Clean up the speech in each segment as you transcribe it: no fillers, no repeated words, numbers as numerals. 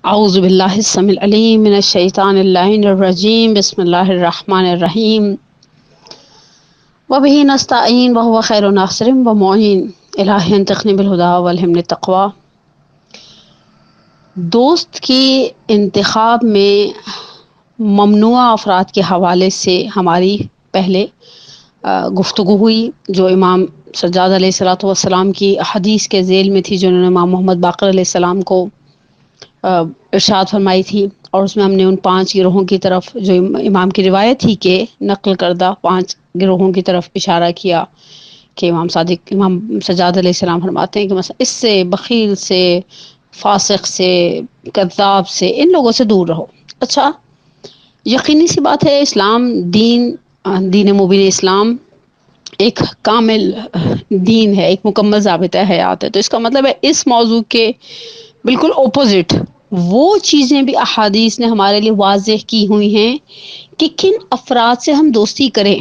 اعوذ باللہ السمیع العلیم من الشیطان اللعین الرجیم بسم اللہ الرحمن الرحیم وبہ نستعین وہو خیر ناصر ومعین الہی انطقنی بالہدی والہمنی التقوی۔ دوست کے انتخاب میں ممنوع افراد کے حوالے سے ہماری پہلے گفتگو ہوئی، جو امام سجاد علیہ الصلوۃ والسلام کی حدیث کے ذیل میں تھی، جنہوں نے امام محمد باقر علیہ السلام کو ارشاد فرمائی تھی، اور اس میں ہم نے ان 5 گروہوں کی طرف، جو امام کی روایت تھی کہ نقل کردہ 5 گروہوں کی طرف اشارہ کیا کہ امام سجاد علیہ السلام فرماتے ہیں کہ مثلا اس سے، بخیل سے، فاسق سے، کذاب سے، ان لوگوں سے دور رہو۔ اچھا، یقینی سی بات ہے، اسلام دین مبین اسلام ایک کامل دین ہے، ایک مکمل ضابطہ حیات ہے۔ تو اس کا مطلب ہے اس موضوع کے بالکل اپوزٹ وہ چیزیں بھی احادیث نے ہمارے لیے واضح کی ہوئی ہیں کہ کن افراد سے ہم دوستی کریں۔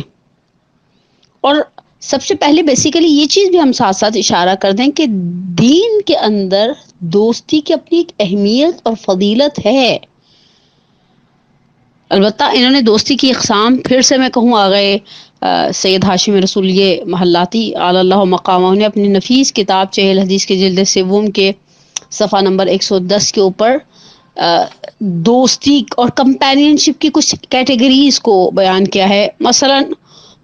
اور سب سے پہلے بیسیکلی یہ چیز بھی ہم ساتھ ساتھ اشارہ کر دیں کہ دین کے اندر دوستی کی اپنی ایک اہمیت اور فضیلت ہے۔ البتہ انہوں نے دوستی کی اقسام پھر سے میں کہوں آ گئے سید ہاشم رسولیہ محلاتی علی اللہ مقامہ نے اپنی نفیس کتاب 40 حدیث کے جلد سوم کے صفحہ نمبر 110 کے اوپر دوستی اور کمپینین شپ کی کچھ کیٹیگریز کو بیان کیا ہے۔ مثلا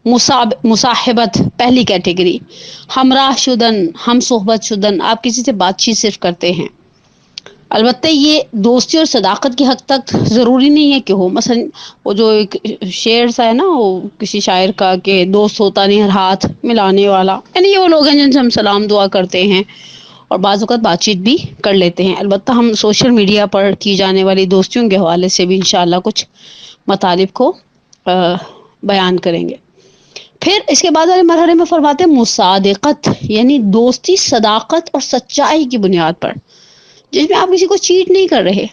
مصاحبت، پہلی کیٹیگری، ہمراہ شدن، ہم صحبت شدن، آپ کسی سے بات چیت صرف کرتے ہیں۔ البتہ یہ دوستی اور صداقت کی حد تک ضروری نہیں ہے کہ ہو۔ مثلا وہ جو ایک شعر سا ہے نا، وہ کسی شاعر کا کہ دوست ہوتا نہیں ہر ہاتھ ملانے والا، یعنی یہ وہ لوگ ہیں جن سے ہم سلام دعا کرتے ہیں اور بعض اوقات بات چیت بھی کر لیتے ہیں۔ البتہ ہم سوشل میڈیا پر کی جانے والی دوستیوں کے حوالے سے بھی انشاءاللہ کچھ مطالب کو بیان کریں گے۔ پھر اس کے بعد والے مرحلے میں فرماتے ہیں مصادقت، یعنی دوستی صداقت اور سچائی کی بنیاد پر، جس میں آپ کسی کو چیٹ نہیں کر رہے۔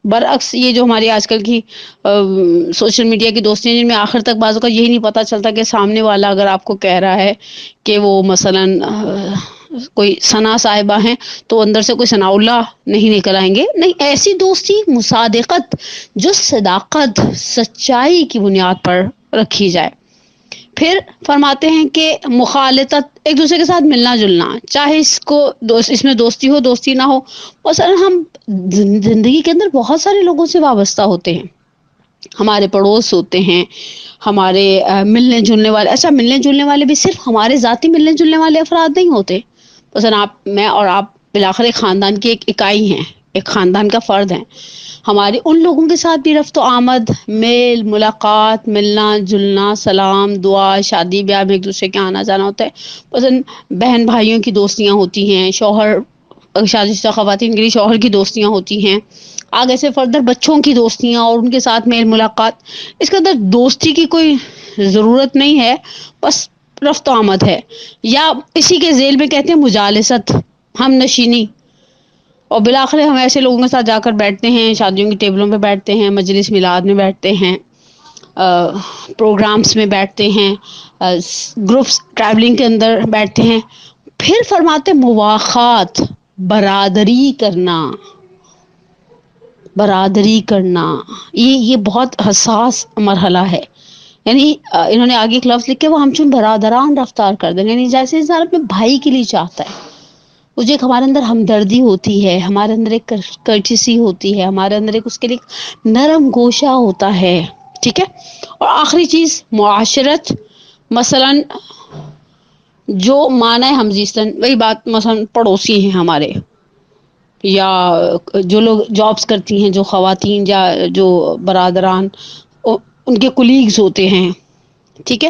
برعکس یہ جو ہماری آج کل کی سوشل میڈیا کی دوستیاں، جن میں آخر تک بعضوں کا یہی نہیں پتہ چلتا کہ سامنے والا اگر آپ کو کہہ رہا ہے کہ وہ مثلا کوئی ثنا صاحبہ ہیں تو اندر سے کوئی ثناء اللہ نہیں نکل آئیں گے۔ نہیں، ایسی دوستی مصادقت جو صداقت، سچائی کی بنیاد پر رکھی جائے۔ پھر فرماتے ہیں کہ مخالطت، ایک دوسرے کے ساتھ ملنا جلنا، چاہے اس میں دوستی ہو دوستی نہ ہو۔ مثلا ہم زندگی کے اندر بہت سارے لوگوں سے وابستہ ہوتے ہیں، ہمارے پڑوس ہوتے ہیں، ہمارے ملنے جلنے والے۔ اچھا، ملنے جلنے والے بھی صرف ہمارے ذاتی ملنے جلنے والے افراد نہیں ہوتے۔ مثلا میں اور آپ بالآخر ایک خاندان کی ایک اکائی ہیں، ایک خاندان کا فرد ہیں۔ ہماری ان لوگوں کے ساتھ بھی رفت و آمد، میل ملاقات، ملنا جلنا، سلام دعا، شادی بیاہ میں ایک دوسرے کے آنا جانا ہوتا ہے۔ مثلا بہن بھائیوں کی دوستیاں ہوتی ہیں، شوہر، شادی شدہ خواتین کے لیے شوہر کی دوستیاں ہوتی ہیں، آگے سے فردر بچوں کی دوستیاں اور ان کے ساتھ میل ملاقات۔ اس کے اندر دوستی کی کوئی ضرورت نہیں ہے، بس رفت و آمد ہے، یا اسی کے ذیل میں کہتے ہیں مجالست، ہم نشینی۔ اور بالآخر ہم ایسے لوگوں کے ساتھ جا کر بیٹھتے ہیں، شادیوں کی ٹیبلوں پہ بیٹھتے ہیں، مجلس میلاد میں بیٹھتے ہیں، پروگرامز میں بیٹھتے ہیں، گروپس ٹریولنگ کے اندر بیٹھتے ہیں۔ پھر فرماتے مواخات، برادری کرنا، برادری کرنا، یہ بہت حساس مرحلہ ہے۔ یعنی انہوں نے آگے ایک لفظ لکھے، وہ ہم چون برادران رفتار کر دیں، یعنی جیسے انسان اپنے بھائی کے لیے چاہتا ہے، وہ جو ایک ہمارے اندر ہمدردی ہوتی ہے، ہمارے اندر ایک کرچسی ہوتی ہے، ہمارے اندر ایک اس کے لیے نرم گوشہ ہوتا ہے، ٹھیک ہے۔ اور آخری چیز معاشرت، مثلا جو معنی ہمزیستن، وہی بات مثلا پڑوسی ہیں ہمارے، یا جو لوگ جابس کرتی ہیں، جو خواتین یا جو برادران ان کے کولیگز ہوتے ہیں، ٹھیک ہے،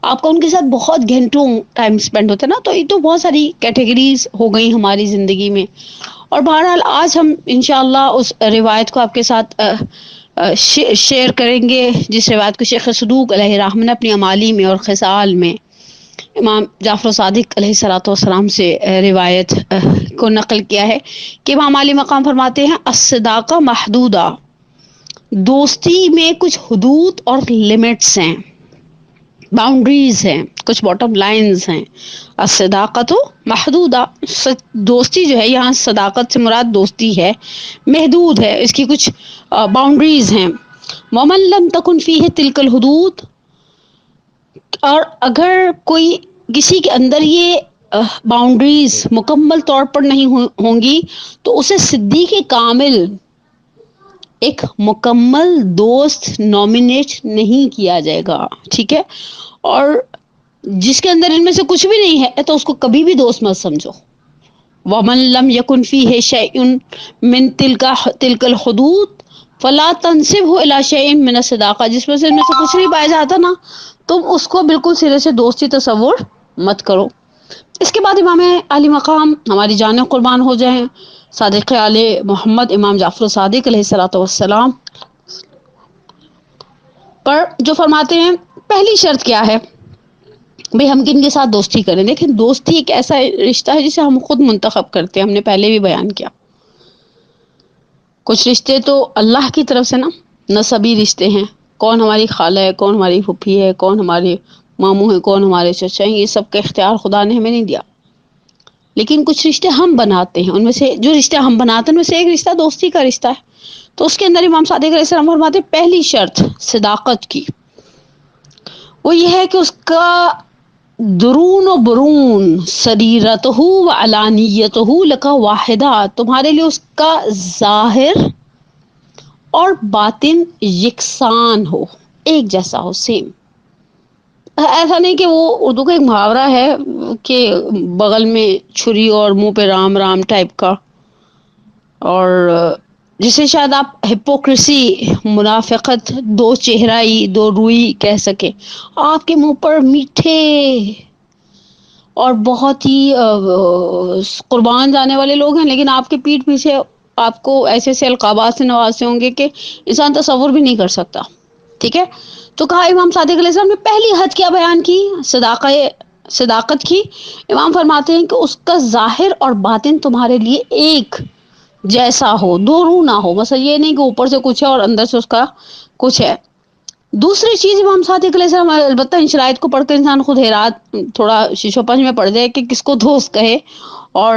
آپ کا ان کے ساتھ بہت گھنٹوں ٹائم سپینڈ ہوتا ہے نا۔ تو یہ تو بہت ساری کیٹیگریز ہو گئی ہماری زندگی میں۔ اور بہرحال آج ہم انشاءاللہ اس روایت کو آپ کے ساتھ شیئر کریں گے، جس روایت کو شیخ صدوق علیہ الرحمہ نے اپنی امالی میں اور خصال میں امام جعفر صادق علیہ الصلوۃ والسلام سے روایت کو نقل کیا ہے کہ امام علی مقام فرماتے ہیں الصداقہ محدودہ، دوستی میں کچھ حدود اور لمٹس ہیں، باؤنڈریز ہیں، کچھ باٹم لائنز ہیں. الصداقت محدودہ، دوستی جو ہے یہاں صداقت سے مراد دوستی ہے، محدود ہے، اس کی کچھ باؤنڈریز ہیں. ومن لم تکن فیہ تلک الحدود، اور اگر کوئی کسی کے اندر یہ باؤنڈریز مکمل طور پر نہیں ہوں گی تو اسے صدیق کامل، ایک مکمل دوست نامینیٹ نہیں کیا جائے گا. ٹھیک ہے، اور جس کے اندر ان میں سے کچھ بھی نہیں ہے تو اس کو کبھی بھی دوست مت سمجھو. ومن لم یکن فیہ شیء من تلک الحدود فلا تنسبہ الی شیء من الصداقہ، جس میں سے ان میں سے کچھ نہیں پایا جاتا نا، تم اس کو بالکل سرے سے دوستی تصور مت کرو. اس کے بعد امام علی مقام ہماری جانیں قربان ہو جائیں، صادق آل محمد امام جعفر صادق علیہ الصلوۃ والسلام پر جو فرماتے ہیں پہلی شرط کیا ہے بھئی ہم کن کے ساتھ دوستی کریں. دیکھیں دوستی ایک ایسا رشتہ ہے جسے ہم خود منتخب کرتے ہیں، ہم نے پہلے بھی بیان کیا. کچھ رشتے تو اللہ کی طرف سے نا نسبی رشتے ہیں، کون ہماری خالہ ہے، کون ہماری پھوپھی ہے، کون ہمارے ماموں ہیں، کون ہمارے چچا ہیں، یہ سب کا اختیار خدا نے ہمیں نہیں دیا. لیکن کچھ رشتے ہم بناتے ہیں، ان میں سے جو رشتے ہم بناتے ہیں ان میں سے ایک رشتہ دوستی کا رشتہ ہے. تو اس کے اندر امام صادق علیہ السلام فرماتے پہلی شرط صداقت کی وہ یہ ہے کہ اس کا درون و برون سریرتہ و علانیتہ لک واحدہ، تمہارے لیے اس کا ظاہر اور باطن یکساں ہو، ایک جیسا ہو، سیم. ایسا نہیں کہ وہ اردو کا ایک محاورہ ہے کہ بغل میں چھری اور منہ پہ رام رام ٹائپ کا، اور جسے شاید آپ ہپوکریسی، منافقت، دو چہرائی، دو روئی کہہ سکے. آپ کے منہ پر میٹھے اور بہت ہی قربان جانے والے لوگ ہیں، لیکن آپ کے پیٹھ پیچھے آپ کو ایسے ایسے القابات سے نوازے ہوں گے کہ انسان تصور بھی نہیں کر سکتا. ٹھیک ہے، تو کہا امام صادق علیہ السلام نے پہلی حد کیا بیان کی، صداقت کی. امام فرماتے ہیں کہ اس کا ظاہر اور باطن تمہارے لیے ایک جیسا ہو، دو رو نہ ہو. مثلا یہ نہیں کہ اوپر سے کچھ ہے اور اندر سے اس کا کچھ ہے. دوسری چیز امام صادق علیہ السلام، البتہ ان شرائط کو پڑھ کر انسان خود حیرات تھوڑا شش و پنج میں پڑ جائے کہ کس کو دوست کہے اور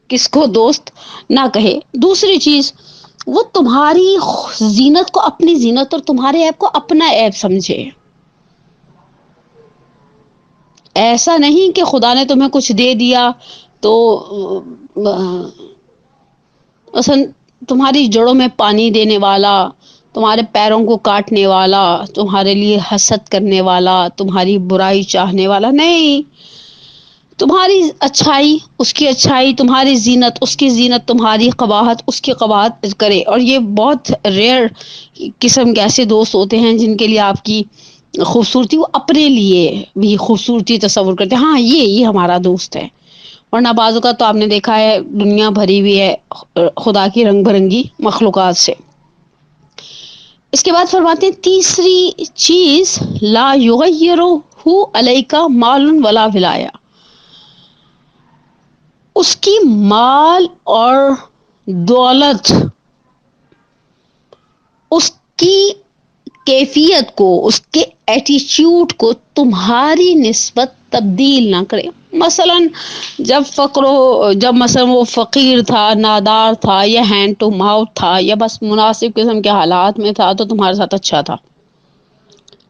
کس کو دوست نہ کہے. دوسری چیز وہ تمہاری زینت کو اپنی زینت اور تمہارے عیب کو اپنا عیب سمجھے. ایسا نہیں کہ خدا نے تمہیں کچھ دے دیا تو مثلا تمہاری جڑوں میں پانی دینے والا، تمہارے پیروں کو کاٹنے والا، تمہارے لیے حسد کرنے والا، تمہاری برائی چاہنے والا نہیں. تمہاری اچھائی اس کی اچھائی، تمہاری زینت اس کی زینت، تمہاری قباحت اس کی قباحت کرے. اور یہ بہت ریئر قسم کے ایسے دوست ہوتے ہیں جن کے لیے آپ کی خوبصورتی وہ اپنے لیے بھی خوبصورتی تصور کرتے ہیں، ہاں یہ ہمارا دوست ہے. ورنہ بعض اوقات تو آپ نے دیکھا ہے دنیا بھری ہوئی ہے خدا کی رنگ برنگی مخلوقات سے. اس کے بعد فرماتے ہیں تیسری چیز لا یغیرہ علیک مال ولا ولایہ، اس کی مال اور دولت، اس کی کیفیت کو، اس کے ایٹیچیوڈ کو تمہاری نسبت تبدیل نہ کرے. مثلا جب مثلا وہ فقیر تھا، نادار تھا، یا ہینڈ ٹو ماؤتھ تھا، یا بس مناسب قسم کے حالات میں تھا تو تمہارے ساتھ اچھا تھا.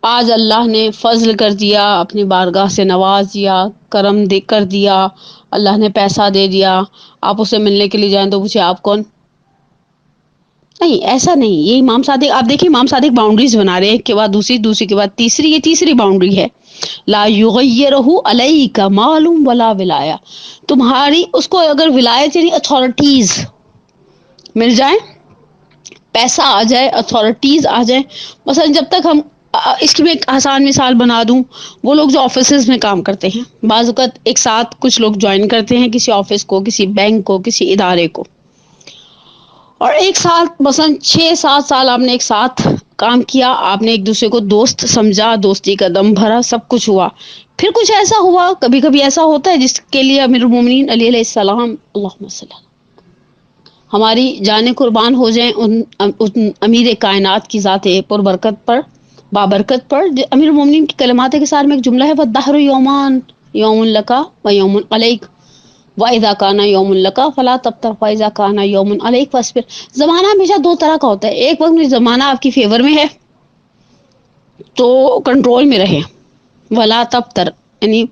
آج اللہ نے فضل کر دیا، اپنی بارگاہ سے نواز دیا، کرم کر دیا، اللہ نے پیسہ دے دیا، آپ اسے ملنے کے لیے جائیں تو پوچھے آپ کون؟ نہیں، ایسا نہیں. یہ امام صادق، آپ دیکھیں امام صادق باؤنڈریز بنا رہے ہیں، ایک کے بعد دوسری کے بعد تیسری. یہ تیسری باؤنڈری ہے لا یغیرہ علیک مال ولا ولایہ. تمہاری اس کو اگر ولایت یعنی اتھارٹیز مل جائیں، پیسہ آ جائے، اتھارٹیز آ جائیں. مثلا جب تک ہم اس کی میں ایک آسان مثال بنا دوں، وہ لوگ جو آفیسز میں کام کرتے ہیں، بعض اوقات ایک ساتھ کچھ لوگ جوائن کرتے ہیں کسی آفس کو، کسی بینک کو، کسی ادارے کو، اور ایک ساتھ مثلا 6-7 سال آپ نے ایک ساتھ کام کیا، آپ نے ایک دوسرے کو دوست سمجھا، دوستی کا دم بھرا، سب کچھ ہوا. پھر کچھ ایسا ہوا، کبھی کبھی ایسا ہوتا ہے جس کے لیے امیر المومنین علی علیہ السلام، اللہم صلی اللہ، ہماری جانیں قربان ہو جائیں ان امیر کائنات کی ذات پر برکت پر، بابرکت پر امیر المومنین کی کلمات کے ساتھ میں ایک جملہ ہے والدہر یومان یوم لکا و یوم علیک وَإِذَا كَانَ يَوْمٌ لَكَ فَلَا تَبْتَغِ وَإِذَا كَانَ يَوْمٌ عَلَيْكَ فَاصْبِرْ۔ زمانہ ہمیشہ دو طرح کا ہوتا ہے، ایک وقت میں زمانہ آپ کی فیور میں ہے تو کنٹرول میں رہے، ولا تبتر یعنی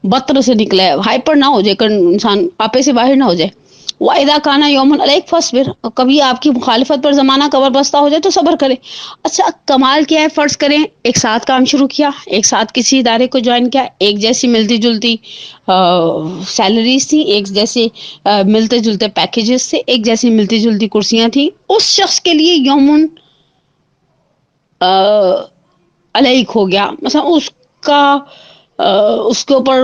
بطر سے نکلا ہے، ہائپر نہ ہو جائے، انسان آپے سے باہر نہ ہو جائے۔ وَإِذَا كَانَ يَوْمٌ عَلَيْكَ فَاصْبِرْ، کبھی آپ کی مخالفت پر زمانہ کمر بستہ ہو جائے تو صبر کرے۔ اچھا کمال کیا ہے، فرض کریں ایک ساتھ کام شروع کیا، ایک ساتھ کسی ادارے کو جوائن کیا، ایک جیسی ملتی جلتی سیلریز تھی، ایک جیسے ملتے جلتے پیکیجز تھے، ایک جیسی ملتی جلتی کرسیاں تھیں، اس شخص کے لیے یومن علیک ہو گیا، مثلا اس کا اس کے اوپر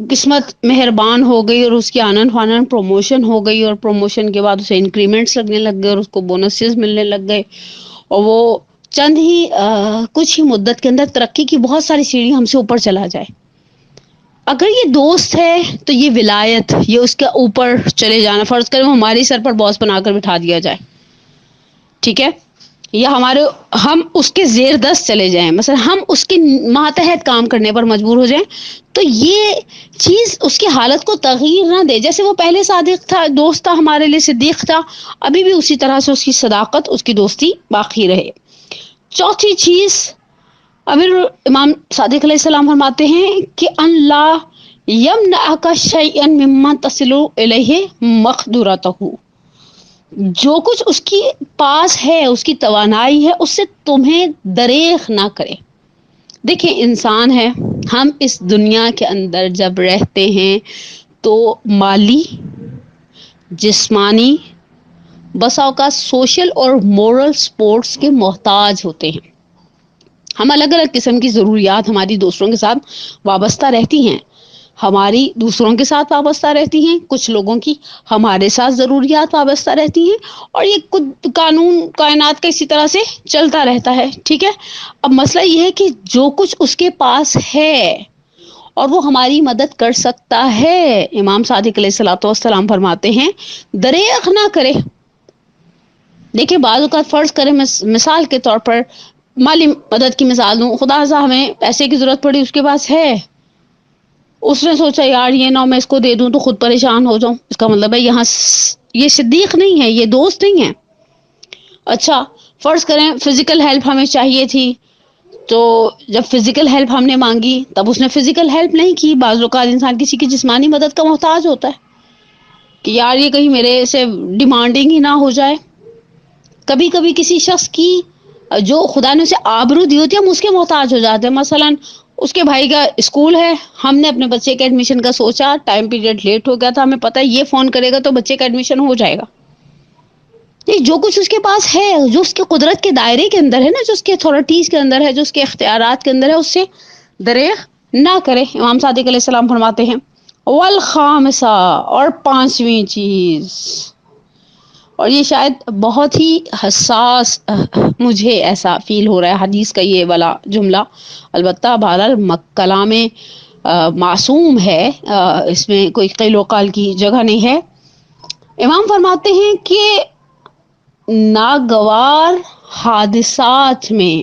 قسمت مہربان ہو گئی اور اس کی آنن فانن پروموشن ہو گئی، اور پروموشن کے بعد اسے انکریمنٹس لگنے لگ گئے اور اس کو بونسز ملنے لگ گئے، اور وہ چند ہی کچھ ہی مدت کے اندر ترقی کی بہت ساری سیڑھی ہم سے اوپر چلا جائے۔ اگر یہ دوست ہے تو یہ ولایت، یہ اس کے اوپر چلے جانا، فرض کریں وہ ہمارے سر پر باس بنا کر بٹھا دیا جائے، ٹھیک ہے، یا ہم اس کے زیر دست چلے جائیں، مثلا ہم اس کے ماتحت کام کرنے پر مجبور ہو جائیں، تو یہ چیز اس کی حالت کو تغیر نہ دے۔ جیسے وہ پہلے صادق تھا، دوست تھا، ہمارے لیے صدیق تھا، ابھی بھی اسی طرح سے اس کی صداقت، اس کی دوستی باقی رہے۔ چوتھی چیز، امیر امام صادق علیہ السلام فرماتے ہیں کہ اللہ یمنعک شیئا مما تصل الیہ مقدورتہ، جو کچھ اس کی پاس ہے، اس کی توانائی ہے، اس سے تمہیں دریغ نہ کرے۔ دیکھیں انسان ہے، ہم اس دنیا کے اندر جب رہتے ہیں تو مالی، جسمانی، بسا اوقات سوشل اور مورل سپورٹس کے محتاج ہوتے ہیں۔ ہم الگ الگ قسم کی ضروریات ہماری دوسروں کے ساتھ وابستہ رہتی ہیں، ہماری دوسروں کے ساتھ وابستہ رہتی ہیں، کچھ لوگوں کی ہمارے ساتھ ضروریات وابستہ رہتی ہیں، اور یہ قانون کائنات کا اسی طرح سے چلتا رہتا ہے، ٹھیک ہے۔ اب مسئلہ یہ ہے کہ جو کچھ اس کے پاس ہے اور وہ ہماری مدد کر سکتا ہے، امام صادق علیہ الصلوۃ والسلام فرماتے ہیں دریغ نہ کرے۔ دیکھیں بعض اوقات فرض کریں، مثال کے طور پر مالی مدد کی مثال دوں، خدا سے ہمیں پیسے کی ضرورت پڑی، اس کے پاس ہے، اس نے سوچا یار یہ نہ میں اس کو دے دوں تو خود پریشان ہو جاؤں، اس کا مطلب ہے یہاں یہ صدیق نہیں ہے، یہ دوست نہیں ہے۔ اچھا فرض کریں فزیکل ہیلپ ہمیں چاہیے تھی، تو جب فزیکل ہیلپ ہم نے مانگی تب اس نے فزیکل ہیلپ نہیں کی۔ بعض اوقات انسان کسی کی جسمانی مدد کا محتاج ہوتا ہے کہ یار یہ کہیں میرے سے ڈیمانڈنگ ہی نہ ہو جائے۔ کبھی کبھی کسی شخص کی جو خدا نے اسے آبرو دی ہوتی ہے، ہم اس کے محتاج ہو جاتے ہیں۔ مثلا اس کے بھائی کا اسکول ہے، ہم نے اپنے بچے کے ایڈمیشن کا سوچا، ٹائم پیریڈ لیٹ ہو گیا تھا، ہمیں پتہ ہے یہ فون کرے گا تو بچے کا ایڈمیشن ہو جائے گا۔ یہ جو کچھ اس کے پاس ہے، جو اس کے قدرت کے دائرے کے اندر ہے نا، جو اس کے اتھارٹیز کے اندر ہے، جو اس کے اختیارات کے اندر ہے، اس سے دریغ نہ کرے۔ امام صادق علیہ السلام فرماتے ہیں والخامسہ، اور پانچویں چیز، اور یہ شاید بہت ہی حساس مجھے ایسا فیل ہو رہا ہے حدیث کا یہ والا جملہ، البتہ بہرحال کلام معصوم ہے، اس میں کوئی قیل و قال کی جگہ نہیں ہے۔ امام فرماتے ہیں کہ ناگوار حادثات میں،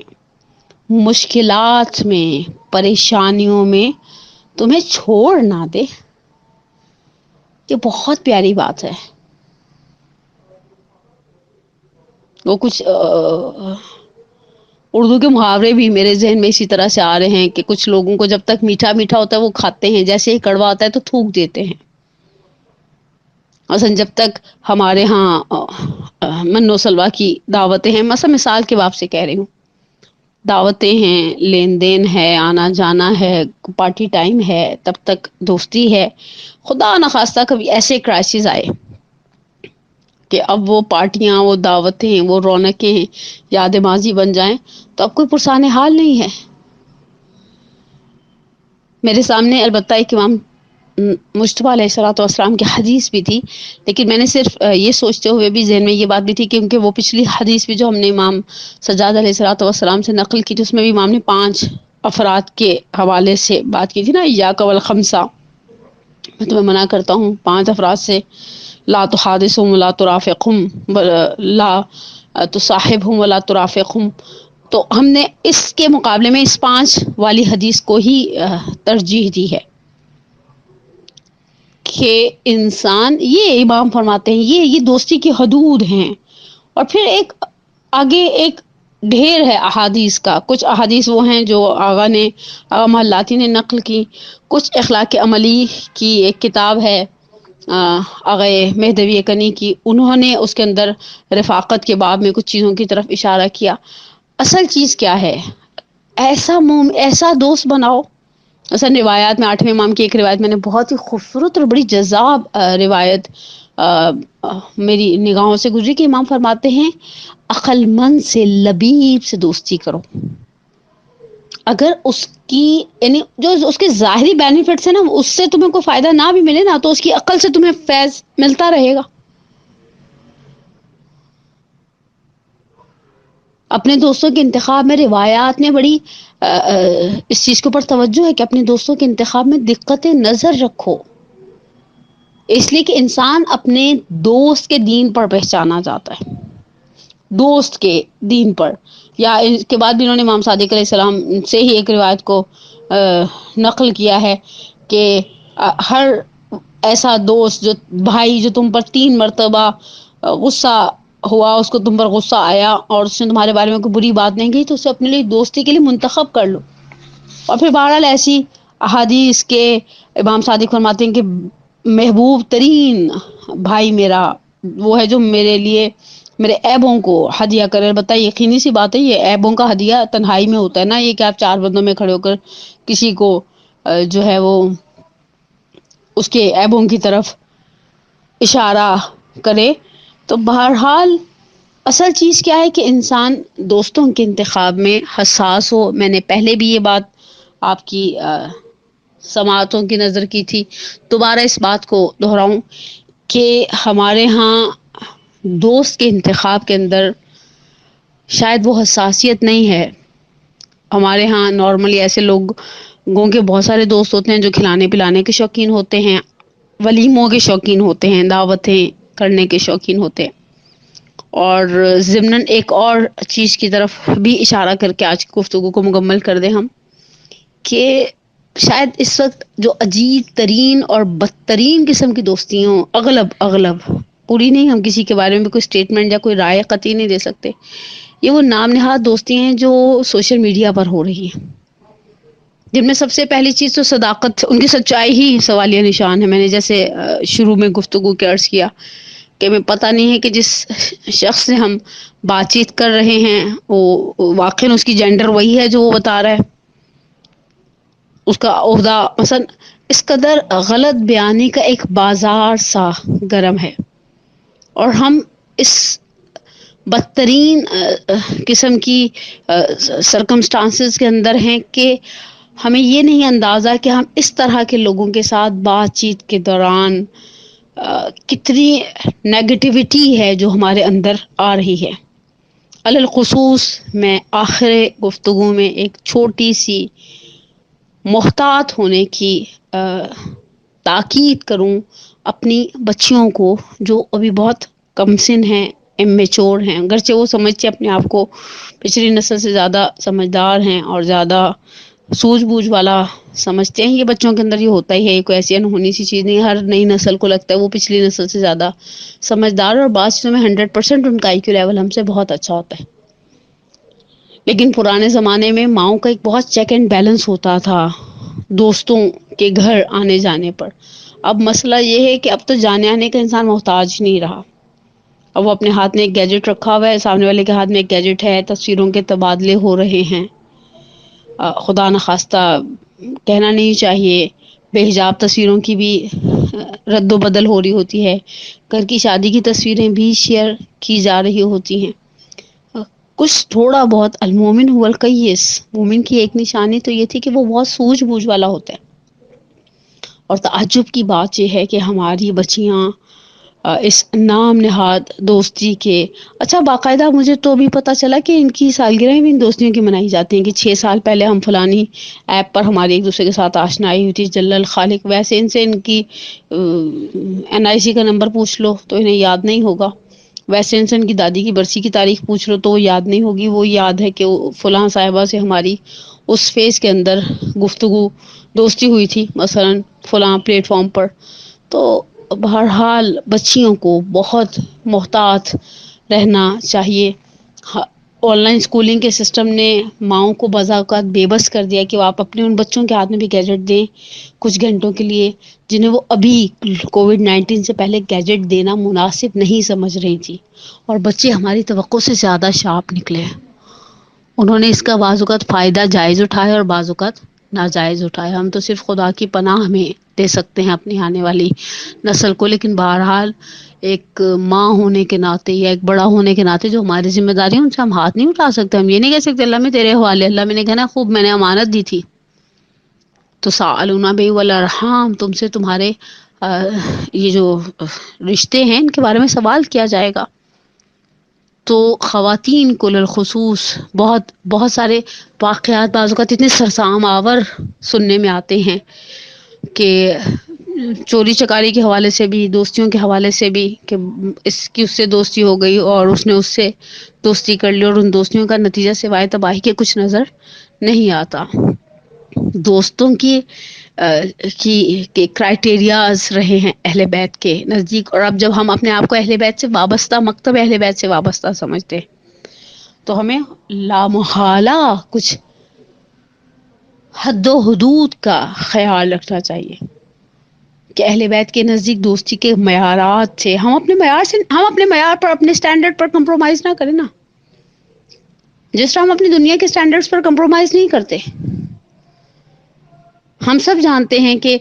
مشکلات میں، پریشانیوں میں تمہیں چھوڑ نہ دے۔ یہ بہت پیاری بات ہے۔ وہ کچھ اردو کے محاورے بھی میرے ذہن میں اسی طرح سے آ رہے ہیں کہ کچھ لوگوں کو جب تک میٹھا میٹھا ہوتا ہے وہ کھاتے ہیں، جیسے ہی کڑوا ہوتا ہے تو تھوک دیتے ہیں۔ مثلا جب تک ہمارے ہاں من و سلوا کی دعوتیں ہیں، مثال کے باب سے کہہ رہی ہوں، دعوتیں ہیں، لین دین ہے، آنا جانا ہے، پارٹی ٹائم ہے، تب تک دوستی ہے۔ خدا نخواستہ کبھی ایسے کرائسس آئے کہ اب وہ پارٹیاں، وہ دعوتیں، وہ رونقیں یاد ماضی بن جائیں تو اب کوئی پرسان حال نہیں ہے۔ میرے سامنے البتہ ایک امام مجتبیٰ علیہ الصلوۃ والسلام کی حدیث بھی تھی، لیکن میں نے صرف یہ سوچتے ہوئے بھی ذہن میں یہ بات بھی تھی کیونکہ وہ پچھلی حدیث بھی جو ہم نے امام سجاد علیہ الصلوۃ والسلام سے نقل کی تھی، اس میں بھی امام نے 5 افراد کے حوالے سے بات کی تھی نا، ایاک والخمسہ، میں تمہیں منع کرتا ہوں 5 افراد سے، لا تحادثہم ولا ترافقہم، لا تصاحبہم ولا ترافقہم، تو ہم نے اس کے مقابلے میں اس 5 والی حدیث کو ہی ترجیح دی ہے کہ انسان، یہ امام فرماتے ہیں یہ دوستی کی حدود ہیں. اور پھر ایک آگے ایک ڈھیر ہے احادیث کا. کچھ احادیث وہ ہیں جو آغا محلاتی نے نقل کی. کچھ اخلاق عملی کی ایک کتاب ہے آغا مہدوی کنی کی، انہوں نے اس کے اندر رفاقت کے باب میں کچھ چیزوں کی طرف اشارہ کیا. اصل چیز کیا ہے؟ ایسا دوست بناؤ. مثلا روایات میں 8ویں امام کی ایک روایت میں نے بہت ہی خوبصورت اور بڑی جذاب روایت میری نگاہوں سے گزری کہ امام فرماتے ہیں عقل مند سے لبیب سے دوستی کرو. اگر اس کی یعنی جو اس کے ظاہری بینیفٹس ہیں نا، اس سے تمہیں کوئی فائدہ نہ بھی ملے نا، تو اس کی عقل سے تمہیں فیض ملتا رہے گا. اپنے دوستوں کے انتخاب میں روایات نے بڑی اس چیز کے اوپر توجہ ہے کہ اپنے دوستوں کے انتخاب میں دقت نظر رکھو. اس لیے کہ انسان اپنے دوست کے دین پر پہچانا جاتا ہے، دوست کے دین پر. یا اس کے بعد بھی انہوں نے امام صادق علیہ السلام سے ہی ایک روایت کو نقل کیا ہے کہ ہر ایسا دوست جو بھائی جو تم پر 3 مرتبہ غصہ ہوا، اس کو تم پر غصہ آیا اور اس نے تمہارے بارے میں کوئی بری بات نہیں کہی، تو اسے اپنے لیے دوستی کے لیے منتخب کر لو. اور پھر بہرحال ایسی احادیث کے امام صادق فرماتے ہیں کہ محبوب ترین بھائی میرا وہ ہے جو میرے لیے میرے عیبوں کو ہدیہ کرے. البتہ یقینی سی بات ہے یہ عیبوں کا ہدیہ تنہائی میں ہوتا ہے نا، یہ کہ آپ 4 بندوں میں کھڑے ہو کر کسی کو جو ہے وہ اس کے عیبوں کی طرف اشارہ کرے. تو بہرحال اصل چیز کیا ہے کہ انسان دوستوں کے انتخاب میں حساس ہو. میں نے پہلے بھی یہ بات آپ کی سماعتوں کی نظر کی تھی، دوبارہ اس بات کو دہراؤں کہ ہمارے ہاں دوست کے انتخاب کے اندر شاید وہ حساسیت نہیں ہے. ہمارے ہاں نارملی ایسے لوگوں کے بہت سارے دوست ہوتے ہیں جو کھلانے پلانے کے شوقین ہوتے ہیں، ولیموں کے شوقین ہوتے ہیں، دعوتیں کرنے کے شوقین ہوتے ہیں. اور ضمناً ایک اور چیز کی طرف بھی اشارہ کر کے آج کی گفتگو کو مکمل کر دیں ہم، کہ شاید اس وقت جو عجیب ترین اور بدترین قسم کی دوستی ہوں، اغلب پوری نہیں، ہم کسی کے بارے میں کوئی اسٹیٹمنٹ یا کوئی رائے قطعی نہیں دے سکتے، یہ وہ نام نہاد دوستی ہیں جو سوشل میڈیا پر ہو رہی ہیں، جن میں سب سے پہلی چیز تو صداقت، ان کی سچائی ہی سوالیہ نشان ہے. میں نے جیسے شروع میں گفتگو کے عرض کیا کہ ہمیں پتہ نہیں ہے کہ جس شخص سے ہم بات چیت کر رہے ہیں وہ واقعی اس کی جینڈر وہی ہے جو وہ بتا رہا ہے، اس کا عہدہ مثلا اس قدر غلط بیانی کا ایک بازار سا گرم ہے. اور ہم اس بدترین قسم کی سرکمسٹانسز کے اندر ہیں کہ ہمیں یہ نہیں اندازہ کہ ہم اس طرح کے لوگوں کے ساتھ بات چیت کے دوران کتنی نیگیٹیوٹی ہے جو ہمارے اندر آ رہی ہے. الخصوص میں آخر گفتگو میں ایک چھوٹی سی محتاط ہونے کی تاکید کروں اپنی بچیوں کو جو ابھی بہت کم سن ہیں، امیچور ہیں، اگرچہ وہ سمجھتے اپنے آپ کو پچھلی نسل سے زیادہ سمجھدار ہیں اور زیادہ سوجھ بوجھ والا سمجھتے ہیں. یہ بچوں کے اندر یہ ہوتا ہی ہے، یہ کوئی ایسی انہونی سی چیز نہیں. ہر نئی نسل کو لگتا ہے وہ پچھلی نسل سے زیادہ سمجھدار، اور بعض چیزوں میں 100% ان کا IQ لیول ہم سے بہت اچھا ہوتا ہے. لیکن پرانے زمانے میں ماؤں کا ایک بہت چیک اینڈ بیلنس ہوتا تھا دوستوں کے گھر آنے جانے پر. اب مسئلہ یہ ہے کہ اب تو جانے آنے کا انسان محتاج نہیں رہا. اب وہ اپنے ہاتھ میں ایک گیجٹ رکھا ہوا ہے، سامنے والے کے ہاتھ میں ایک گیجٹ ہے، تصویروں کے تبادلے ہو رہے ہیں. خدا نخواستہ کہنا نہیں چاہیے بے حجاب تصویروں کی بھی رد و بدل ہو رہی ہوتی ہے، گھر کی شادی کی تصویریں بھی شیئر کی جا رہی ہوتی ہیں. کچھ تھوڑا بہت المومن هو القیس، مومن کی ایک نشانی تو یہ تھی کہ وہ بہت سوجھ بوجھ والا ہوتا ہے. اور تعجب کی بات یہ ہے کہ ہماری بچیاں اس نام نہاد دوستی کے اچھا باقاعدہ مجھے تو بھی پتہ چلا کہ ان کی سالگرہیں بھی ان دوستیوں کی منائی جاتی ہیں کہ 6 سال پہلے ہم فلانی ایپ پر ہماری ایک دوسرے کے ساتھ آشنائی ہوئی تھی، جل الخالق. ویسے ان سے ان کی NIC کا نمبر پوچھ لو تو انہیں یاد نہیں ہوگا. ویسٹنسن کی دادی کی برسی کی تاریخ پوچھ لو تو وہ یاد نہیں ہوگی، وہ یاد ہے کہ فلاں صاحبہ سے ہماری اس فیز کے اندر گفتگو دوستی ہوئی تھی، مثلا فلاں پلیٹ فارم پر. تو بہرحال بچیوں کو بہت محتاط رہنا چاہیے. آن لائن اسکولنگ کے سسٹم نے ماؤں کو بعض اوقات بے بس کر دیا کہ وہ آپ اپنے ان بچوں کے ہاتھ میں بھی گیجٹ دیں کچھ گھنٹوں کے لیے، جنہیں وہ ابھی کووڈ-19 سے پہلے گیجٹ دینا مناسب نہیں سمجھ رہی تھی. اور بچے ہماری توقع سے زیادہ شارپ نکلے ہیں. انہوں نے اس کا بعض اوقات فائدہ جائز اٹھایا اور بعض اوقات ناجائز اٹھایا. ہم تو صرف خدا کی پناہ میں دے سکتے ہیں اپنی آنے والی نسل کو، لیکن بہرحال ایک ماں ہونے کے ناطے یا ایک بڑا ہونے کے ناطے جو ہماری ذمہ داری ہے ان سے ہم ہاتھ نہیں اٹھا سکتے. ہم یہ نہیں کہہ سکتے اللہ میں تیرے حوالے، اللہ میں نے کہنا خوب میں نے امانت دی تھی. تو سألون بہ والارحام، تم سے تمہارے یہ جو رشتے ہیں ان کے بارے میں سوال کیا جائے گا. تو خواتین کو للخصوص بہت بہت سارے واقعات بعض اوقات اتنے سرسام آور سننے میں آتے ہیں کہ چوری چکاری کے حوالے سے بھی، دوستیوں کے حوالے سے بھی، کہ اس کی اس سے دوستی ہو گئی اور اس نے اس سے دوستی کر لی اور ان دوستیوں کا نتیجہ سوائے تباہی کے کچھ نظر نہیں آتا. دوستوں کی کرائٹیریاز رہے ہیں اہل بیت کے نزدیک، اور اب جب ہم اپنے آپ کو اہل بیت سے وابستہ، مکتب اہل بیت سے وابستہ سمجھتے تو ہمیں لامحالہ کچھ حد و حدود کا خیال رکھنا چاہیے کہ اہل بیت کے نزدیک دوستی کے معیارات سے ہم اپنے معیار پر، اپنے اسٹینڈرڈ پر کمپرومائز نہ کریں نا. جس طرح ہم اپنی دنیا کے اسٹینڈرڈز پر کمپرومائز نہیں کرتے. ہم سب جانتے ہیں کہ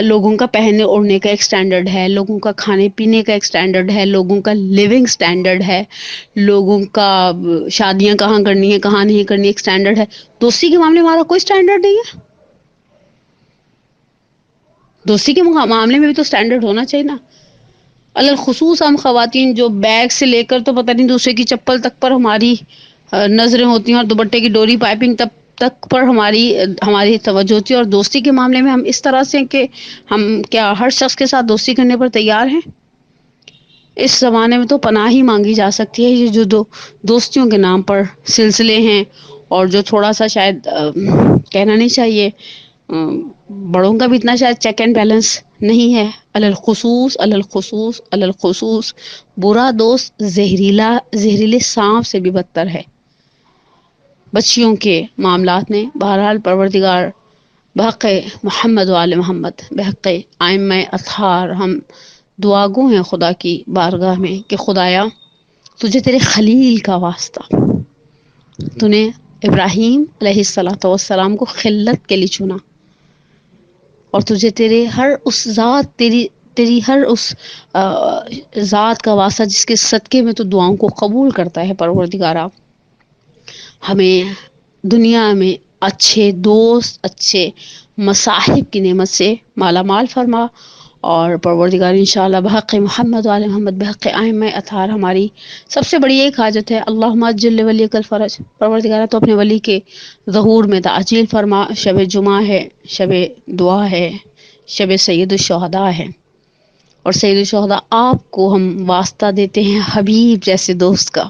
لوگوں کا پہننے اوڑھنے کا ایک اسٹینڈرڈ ہے، لوگوں کا کھانے پینے کا ایک اسٹینڈرڈ ہے، لوگوں کا لیونگ اسٹینڈرڈ ہے، لوگوں کا شادیاں کہاں کرنی ہے کہاں نہیں کرنی ایک اسٹینڈرڈ ہے. دوستی کے معاملے میں ہمارا کوئی اسٹینڈرڈ نہیں ہے. دوستی کے معاملے میں بھی تو اسٹینڈرڈ ہونا چاہیے نا. الخصوص ہم خواتین جو بیگ سے لے کر تو پتہ نہیں دوسرے کی چپل تک پر ہماری نظریں ہوتی ہیں، اور دوپٹے کی ڈوری پائپنگ تک پر ہماری توجہ ہوتی ہے. اور دوستی کے معاملے میں ہم اس طرح سے کہ ہم کیا ہر شخص کے ساتھ دوستی کرنے پر تیار ہیں؟ اس زمانے میں تو پناہ ہی مانگی جا سکتی ہے. یہ جو دوستیوں کے نام پر سلسلے ہیں اور جو تھوڑا سا شاید کہنا نہیں چاہیے، بڑوں کا بھی اتنا شاید چیک اینڈ بیلنس نہیں ہے. الخصوص برا دوست زہریلے سانپ سے بھی بدتر ہے. بچیوں کے معاملات میں بہرحال پروردگار بحق محمد و آل محمد، بحق ائمہ اطہار، ہم دعا گو ہیں خدا کی بارگاہ میں کہ خدایا تجھے تیرے خلیل کا واسطہ، تو نے ابراہیم علیہ الصلوۃ والسلام کو خلت کے لیے چنا، اور تجھے تیرے ہر اس ذات تیری ہر اس ذات کا واسطہ جس کے صدقے میں تو دعاؤں کو قبول کرتا ہے پروردگارا، ہمیں دنیا میں اچھے دوست، اچھے مصاحب کی نعمت سے مالا مال فرما. اور پروردگار انشاءاللہ بحق محمد وعلی محمد، بحق ائمہ اطہار، ہماری سب سے بڑی ایک حاجت ہے اللہم عجل لولیک الفرج. پروردگار تو اپنے ولی کے ظہور میں تعجیل فرما. شب جمعہ ہے، شب دعا ہے، شب سید الشہداء ہے، اور سید الشہداء آپ کو ہم واسطہ دیتے ہیں حبیب جیسے دوست کا.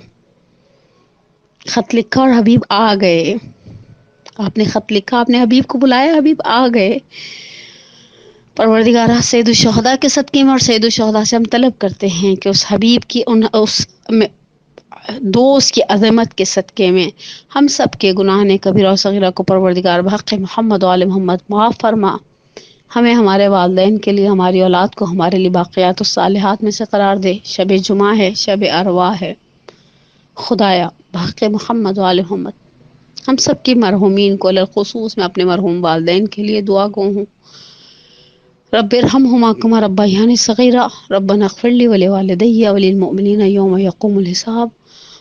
خط لکھا اور حبیب آ گئے. آپ نے خط لکھا، آپ نے حبیب کو بلایا، حبیب آ گئے. پروردگارہ سید الشہداء کے صدقے میں اور سید الشہداء سے ہم طلب کرتے ہیں کہ اس حبیب کی اس دوست کی عظمت کے صدقے میں ہم سب کے گناہ کبیرہ و صغیرہ کو پروردگار بحق محمد و آل محمد معاف فرما. ہمیں ہمارے والدین کے لیے، ہماری اولاد کو ہمارے لیے باقیات الصالحات میں سے قرار دے. شب جمعہ ہے، شب ارواح ہے. خدایا بحق محمد و آل محمد ہم سب کی مرحومین کو، خصوص میں اپنے مرحوم والدین کے لیے دعا گو ہوں. رب ارحمہما کما ربیانی صغیرا. ربنا اغفر لی ولوالدی وللمؤمنین یوم یقوم الحساب.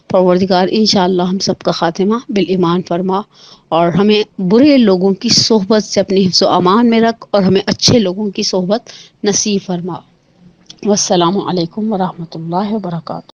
پروردگار انشاءاللہ ہم سب کا خاتمہ بالایمان فرما، اور ہمیں برے لوگوں کی صحبت سے اپنی حفظ و امان میں رکھ، اور ہمیں اچھے لوگوں کی صحبت نصیب فرما. والسلام علیکم ورحمۃ اللہ وبرکاتہ.